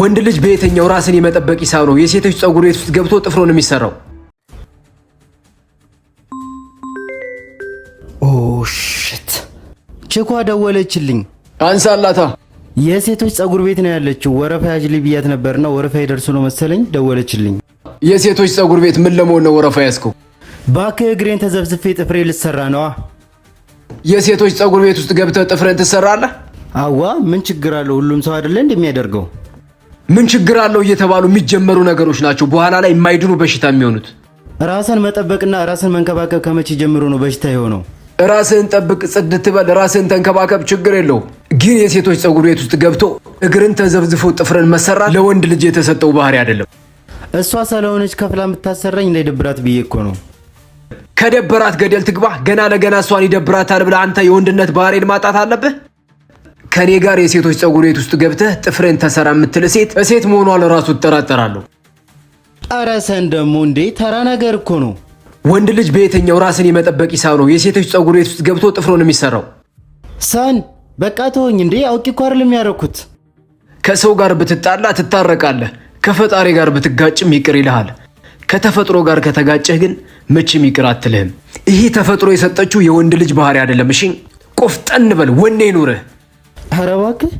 ወንድ ልጅ በየትኛው ራስን የመጠበቅ ሂሳብ ነው የሴቶች ጸጉር ቤት ውስጥ ገብቶ ጥፍሮን የሚሰራው? ኦ ሺት! ቼኳ ደወለችልኝ። አንሳላታ። የሴቶች ጸጉር ቤት ነው ያለችው። ወረፋ ያጅልኝ ብያት ነበርና ወረፋ ይደርሱ ነው መሰለኝ ደወለችልኝ። የሴቶች ጸጉር ቤት ምን ለመሆን ነው ወረፋ ያስከው? ባክህ እግሬን ተዘብዝፌ ጥፍሬ ልሰራ ነዋ። የሴቶች ጸጉር ቤት ውስጥ ገብተህ ጥፍረን ትሰራለህ? አዋ ምን ችግር አለው? ሁሉም ሰው አይደለ እንደሚያደርገው። ምን ችግር አለው እየተባሉ የሚጀመሩ ነገሮች ናቸው በኋላ ላይ የማይድኑ በሽታ የሚሆኑት። ራስን መጠበቅና ራስን መንከባከብ ከመቼ ጀምሮ ነው በሽታ የሆነው? ራስን ጠብቅ፣ ጽድት በል፣ ራስን ተንከባከብ፣ ችግር የለውም። ግን የሴቶች ጸጉር ቤት ውስጥ ገብቶ እግርን ተዘብዝፎ ጥፍርን መሰራት ለወንድ ልጅ የተሰጠው ባህሪ አይደለም። እሷ ስለሆነች ከፍላ የምታሰራኝ እንዳይደብራት ብዬ እኮ ነው። ከደበራት ገደል ትግባ። ገና ለገና እሷን ይደብራታል ብለህ አንተ የወንድነት ባህሪን ማጣት አለብህ? ከኔ ጋር የሴቶች ጸጉር ቤት ውስጥ ገብተህ ጥፍርን ተሰራ የምትል ሴት መሆኗ ለራሱ እጠራጠራለሁ። ኧረ ሰን ደግሞ እንዴ ተራ ነገር እኮ ነው። ወንድ ልጅ በየትኛው ራስን የመጠበቅ ሂሳብ ነው የሴቶች ጸጉር ቤት ውስጥ ገብቶ ጥፍሮን የሚሰራው? ሰን በቃ ተወኝ እንዴ። አውቄ እኮ አይደለም ያደረኩት። ከሰው ጋር ብትጣላ ትታረቃለህ። ከፈጣሪ ጋር ብትጋጭም ይቅር ይልሃል። ከተፈጥሮ ጋር ከተጋጨህ ግን መቼም ይቅር አትልህም። ይሄ ተፈጥሮ የሰጠችው የወንድ ልጅ ባህሪ አይደለም። እሺ ቆፍጠን በል፣ ወኔ ይኑርህ። ኧረ እባክህ